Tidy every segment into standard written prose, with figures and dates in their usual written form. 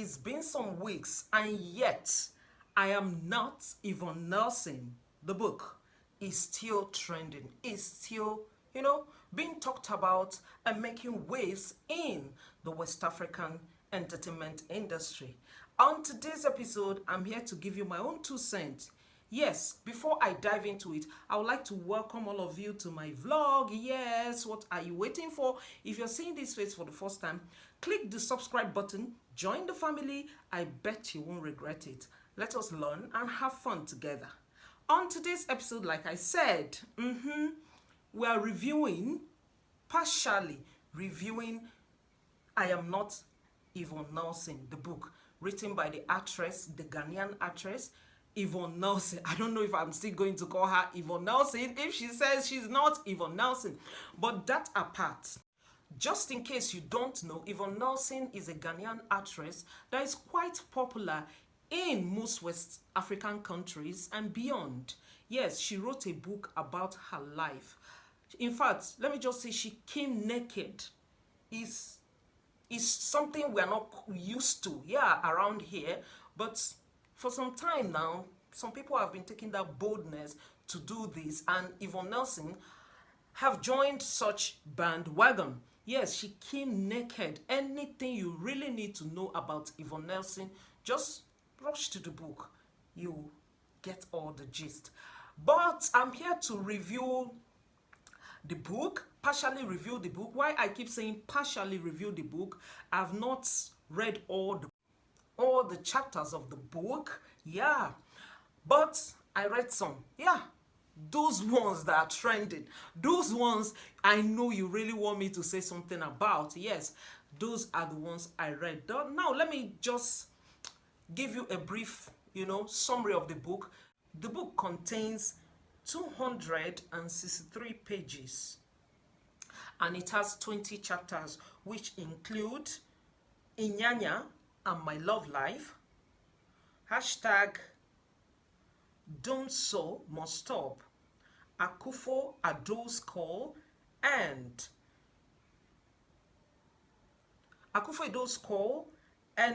It's been some weeks, and yet I am not Yvonne Nelson. The book is still trending, is still, being talked about and making waves in the West African entertainment industry. On today's episode, I'm here to give you my own 2 cents. Yes, before I dive into it, I would like to welcome all of you to my vlog. Yes, what are you waiting for? If you're seeing this face for the first time, click the subscribe button, join the family. I bet you won't regret it. Let us learn and have fun together. On today's episode, like I said, we are partially reviewing I Am Not Yvonne Nelson, the book written by the Ghanaian actress, Yvonne Nelson. I don't know if I'm still going to call her Yvonne Nelson if she says she's not Yvonne Nelson. But that apart, just in case you don't know, Yvonne Nelson is a Ghanaian actress that is quite popular in most West African countries and beyond. Yes, she wrote a book about her life. In fact, let me just say she came naked. Is something we're not used to, around here. But for some time now, some people have been taking that boldness to do this, and Yvonne Nelson have joined such bandwagon. Yes, she came naked. Anything you really need to know about Yvonne Nelson, just rush to the book. You get all the gist. But I'm here to review the book, partially review the book. Why I keep saying partially review the book, I've not read all the chapters of the book, but I read some, those ones that are trending, those ones I know you really want me to say something about. Yes, those are the ones I read. Now let me just give you a brief summary of the book. The book contains 263 pages and it has 20 chapters, which include Inyanya and My Love Life, hashtag Don't So Must Stop, Akufo Addo's Call, and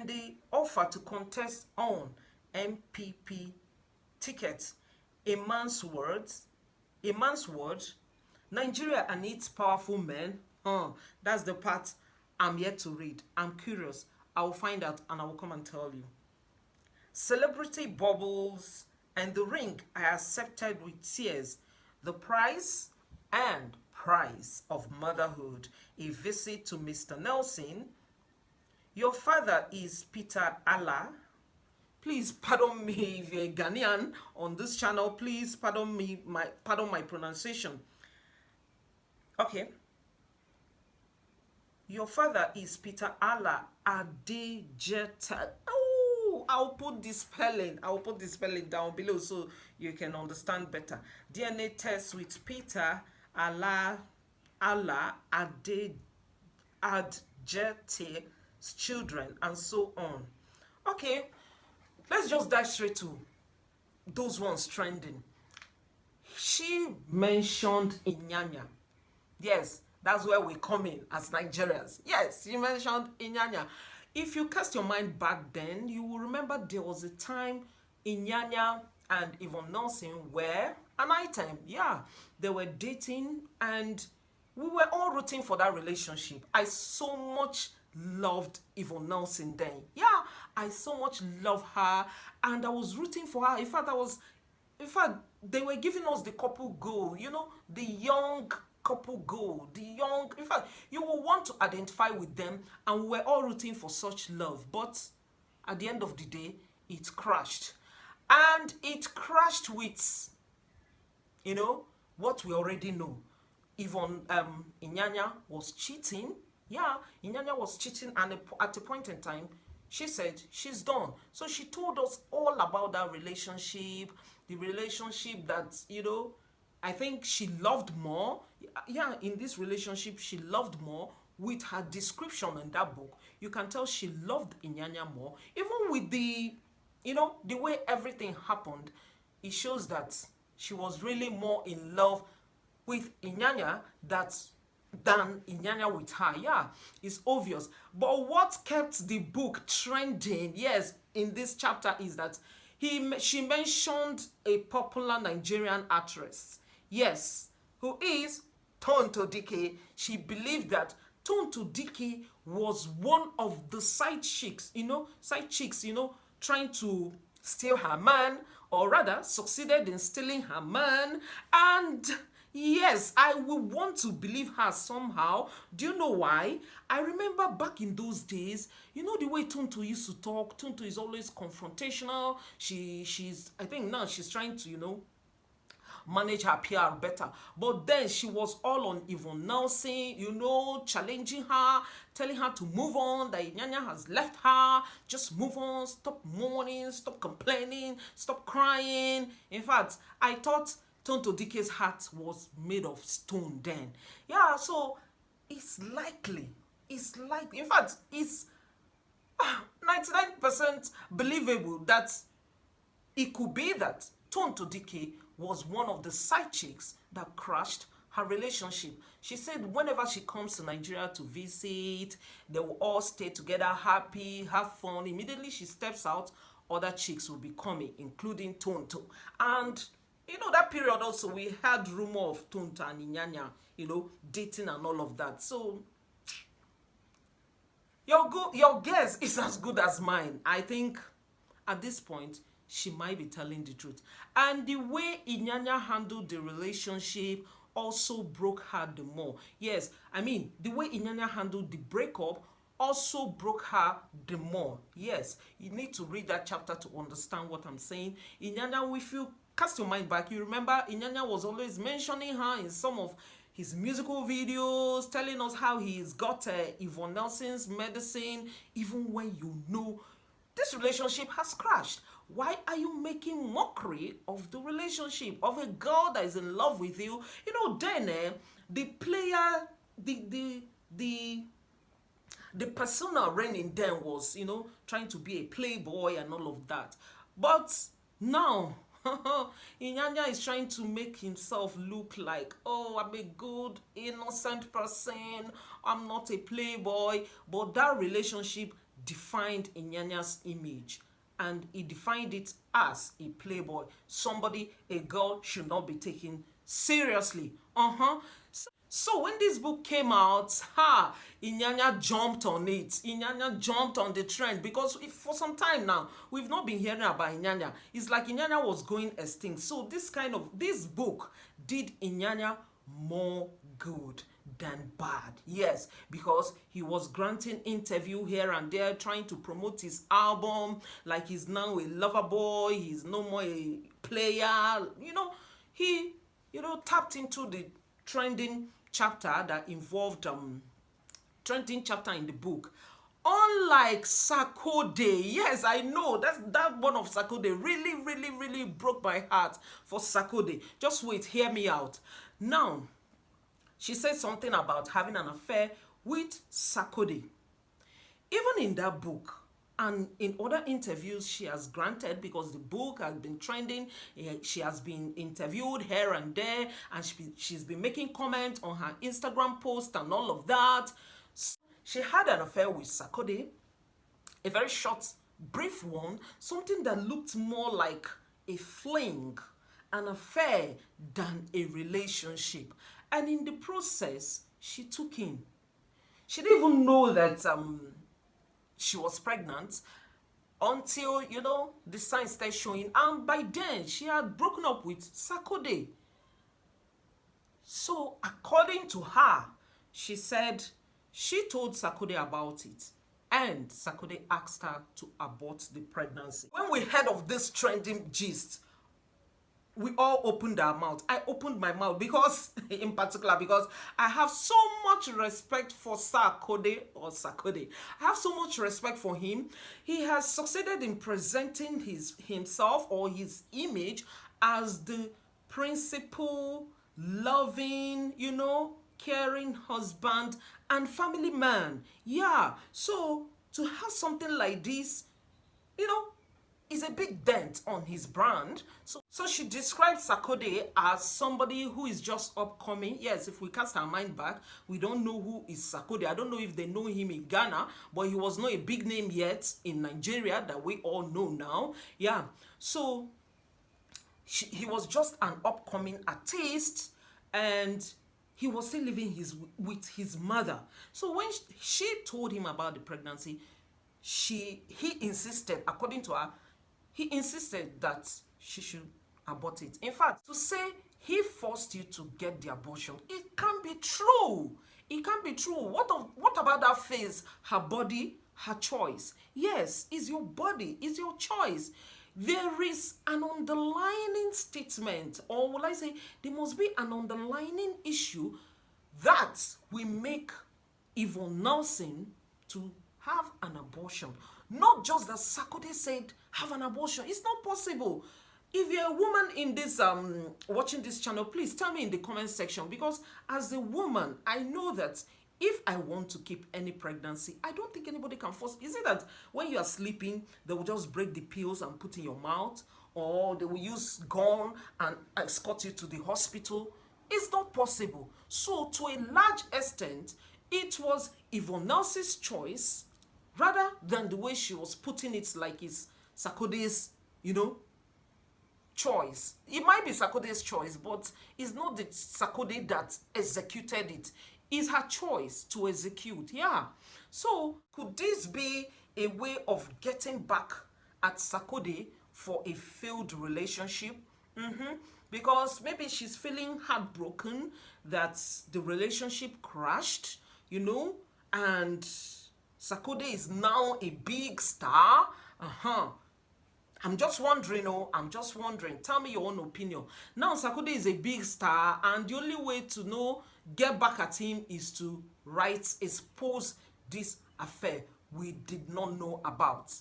the offer to contest on MPP tickets. A man's word, Nigeria and its powerful men. That's the part I'm yet to read. I'm curious. I will find out and I will come and tell you. Celebrity bubbles and the ring I accepted with tears. The price of motherhood. A visit to Mr. Nelson. Your father is Peter Allah. Please pardon me if you're a Ghanaian on this channel. Please pardon my pronunciation. Okay. Your father is Peter Allah Adejeta. Oh, I'll put the spelling down below so you can understand better. DNA test with Peter Allah Adejeta's children, and so on. Okay. Let's just dive straight to those ones trending. She mentioned Inyanya. Yes, that's where we come in as Nigerians. Yes, she mentioned Inyanya. If you cast your mind back then, you will remember there was a time Inyanya and Yvonne Nelson were an item. Yeah, they were dating and we were all rooting for that relationship. I so much loved Yvonne Nelson then. I so much love her and I was rooting for her. In fact, they were giving us the couple goal, the young couple goal, in fact, you will want to identify with them, and we were all rooting for such love. But at the end of the day, it crashed. And it crashed with, what we already know. Inyanya was cheating. Inyanya was cheating, and at a point in time, she said she's done. So she told us all about that relationship, the relationship that, I think she loved more. In this relationship, she loved more. With her description in that book, you can tell she loved Inyanya more. Even with the way everything happened, it shows that she was really more in love with Inyanya than Inyanya with her. Yeah, it's obvious. But what kept the book trending, yes, in this chapter is that she mentioned a popular Nigerian actress. Yes, who is Tonto Dike. She believed that Tonto Dike was one of the side chicks, trying to steal her man, or rather succeeded in stealing her man. And yes, I will want to believe her somehow. Do you know why? I remember back in those days, the way Tonto used to talk. Tonto is always confrontational. I think now she's trying to, manage her PR better. But then she was all on Yvonne Nelson, challenging her, telling her to move on, that Inyanya has left her, just move on, stop mourning, stop complaining, stop crying. In fact, I thought Tonto Dike's heart was made of stone then. Yeah, so it's likely, in fact, it's 99% believable that it could be that Tonto Dike was one of the side chicks that crashed her relationship. She said whenever she comes to Nigeria to visit, they will all stay together, happy, have fun. Immediately she steps out, other chicks will be coming, including Tonto. And that period also, we had rumor of Tonto and Inyanya, dating and all of that. So your guess is as good as mine. I think at this point, she might be telling the truth. And the way Inyanya handled the relationship also broke her the more. Yes, I mean, the way Inyanya handled the breakup also broke her the more. Yes, you need to read that chapter to understand what I'm saying. Inyanya, if you cast your mind back, you remember Inyanya was always mentioning her in some of his musical videos, telling us how he's got Yvonne Nelson's medicine, even when this relationship has crashed. Why are you making mockery of the relationship of a girl that is in love with you? Then the player, the persona reigning then was, trying to be a playboy and all of that. But now, Inyanya is trying to make himself look like, oh, I'm a good, innocent person. I'm not a playboy. But that relationship defined Inyanya's image. And he defined it as a playboy. Somebody, a girl, should not be taken seriously. So when this book came out, Inyanya jumped on it. Inyanya jumped on the trend because for some time now, we've not been hearing about Inyanya. It's like Inyanya was going extinct. So this book did Inyanya more good than bad. Yes, because he was granting interview here and there, trying to promote his album, like he's now a lover boy, he's no more a player. He tapped into the trending chapter that involved trending chapter in the book. Unlike Sarkodie, yes, I know that one of Sarkodie really, really, really broke my heart for Sarkodie. Just wait, hear me out. Now, she said something about having an affair with Sarkodie. Even in that book and in other interviews she has granted, because the book has been trending, she has been interviewed here and there, and she's been making comments on her Instagram post and all of that. So she had an affair with Sarkodie, a very short, brief one, something that looked more like a fling, an affair, than a relationship. And in the process, she took him. She didn't even know that she was pregnant until, the signs started showing. And by then, she had broken up with Sarkodie. So, according to her, she said she told Sarkodie about it. And Sarkodie asked her to abort the pregnancy. When we heard of this trending gist, we all opened our mouth. I opened my mouth because I have so much respect for Sarkodie. I have so much respect for him. He has succeeded in presenting himself or his image as the principal, loving, caring husband and family man. Yeah, so to have something like this, is a big dent on his brand. So she describes Sarkodie as somebody who is just upcoming. Yes, if we cast our mind back, we don't know who is Sarkodie. I don't know if they know him in Ghana, but he was not a big name yet in Nigeria that we all know now. Yeah, so he was just an upcoming artist, and he was still living with his mother. So when she told him about the pregnancy, he insisted, according to her, he insisted that she should abort it. In fact, to say he forced you to get the abortion, it can't be true. It can't be true. What about that phase? Her body, her choice. Yes, it's your body, it's your choice. There is an underlying statement, or will I say, there must be an underlying issue that will make Yvonne Nelson to have an abortion. Not just that Sarkodie said have an abortion. It's not possible. If you're a woman in this watching this channel, please tell me in the comment section, because as a woman, I know that if I want to keep any pregnancy, I don't think anybody can force. Is it that when you are sleeping, they will just break the pills and put in your mouth, or they will use gun and escort you to the hospital? It's not possible. So to a large extent, it was Yvonne Nelson's choice, rather than the way she was putting it, like it's Sarkodie's, choice. It might be Sarkodie's choice, but it's not the Sarkodie that executed it. It's her choice to execute. Yeah. So could this be a way of getting back at Sarkodie for a failed relationship? Because maybe she's feeling heartbroken that the relationship crashed, and Sarkodie is now a big star. I'm just wondering, tell me your own opinion. Now Sarkodie is a big star, and the only way to get back at him is to expose this affair we did not know about.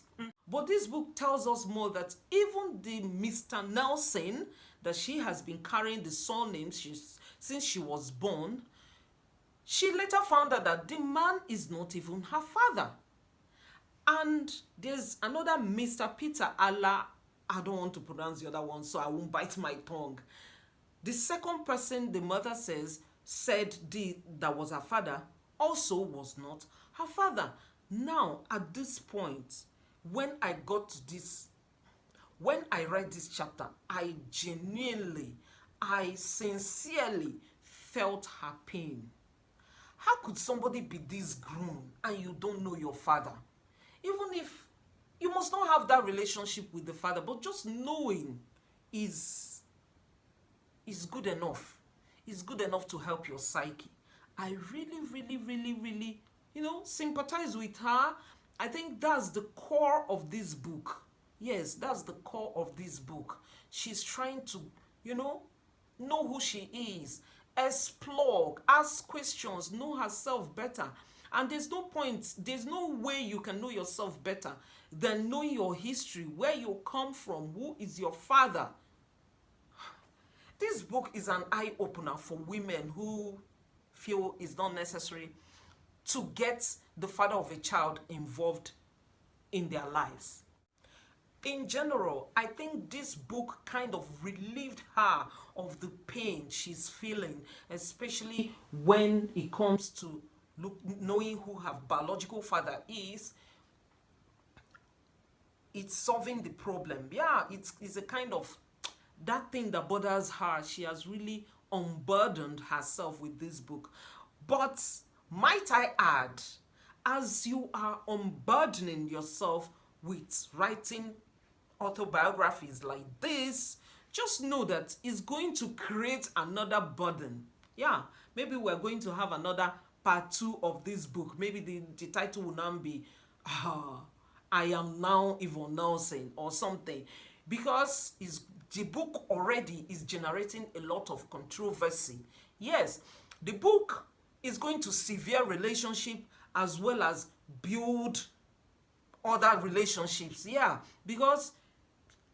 But this book tells us more, that even the Mr. Nelson, that she has been carrying the surname since she was born, she later found out that the man is not even her father. And there's another Mr. Peter Allah. I don't want to pronounce the other one, so I won't bite my tongue. The second person the mother said that was her father also was not her father. Now, at this point, when I read this chapter, I sincerely felt her pain. How could somebody be this grown and you don't know your father? Even if you must not have that relationship with the father, but just knowing is good enough. It's good enough to help your psyche. I really, sympathize with her. I think that's the core of this book. Yes, that's the core of this book. She's trying to, know who she is, explore, ask questions, know herself better. And there's no way you can know yourself better than knowing your history, where you come from, who is your father. This book is an eye-opener for women who feel it's not necessary to get the father of a child involved in their lives. In general, I think this book kind of relieved her of the pain she's feeling, especially when it comes to knowing who her biological father is. It's solving the problem. Yeah, it's a kind of that thing that bothers her. She has really unburdened herself with this book. But might I add, as you are unburdening yourself with writing autobiographies like this, just know that it's going to create another burden. Yeah, maybe we're going to have another part 2 of this book. Maybe the title will now be I Am Now Yvonne Nelson or something, because the book already is generating a lot of controversy. Yes, the book is going to sever relationship as well as build other relationships. Yeah, because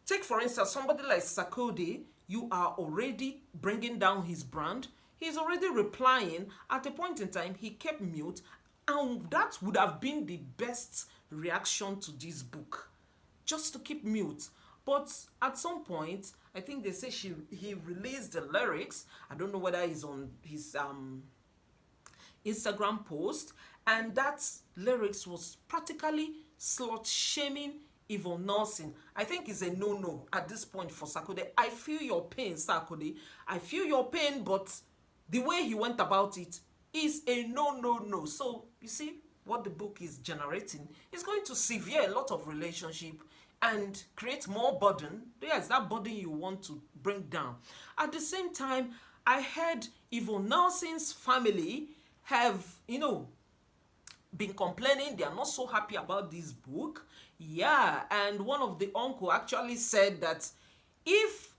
take for instance somebody like Sarkodie, you are already bringing down his brand. He's already replying. At a point in time, he kept mute, and that would have been the best reaction to this book. just to keep mute. But at some point, I think they say he released the lyrics. I don't know whether he's on his Instagram post, and that lyrics was practically slut shaming Yvonne Nelson. I think it's a no-no at this point for Sarkodie. I feel your pain, Sarkodie. I feel your pain, but the way he went about it is a no. So you see what the book is generating is going to sever a lot of relationship and create more burden. Yes, that burden you want to bring down. At the same time, I heard Yvonne Nelson's family have, been complaining. They are not so happy about this book. Yeah, and one of the uncle actually said that if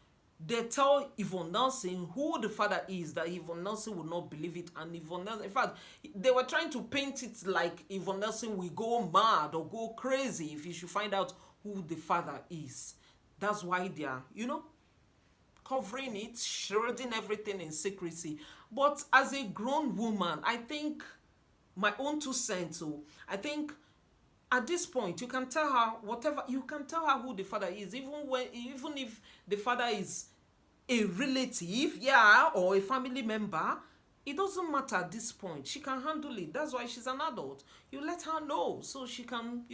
they tell Yvonne Nelson who the father is, that Yvonne Nelson will not believe it. And Yvonne Nelson, in fact, they were trying to paint it like Yvonne Nelson will go mad or go crazy if you should find out who the father is. That's why they are, covering it, shrouding everything in secrecy. But as a grown woman, I think my own 2 cents, I think at this point you can tell her whatever, you can tell her who the father is, even if the father is a relative, or a family member. It doesn't matter at this point. She can handle it. That's why she's an adult. You let her know so she can,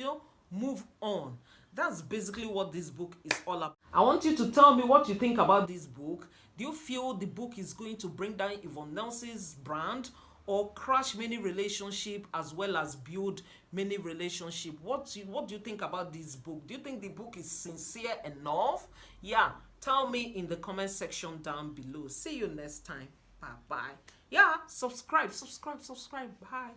move on. That's basically what this book is all about. I want you to tell me what you think about this book. Do you feel the book is going to bring down Yvonne Nelson's brand or crash many relationships as well as build many relationships? What do you think about this book? Do you think the book is sincere enough? Yeah, tell me in the comment section down below. See you next time. Bye-bye. Yeah, subscribe. Bye.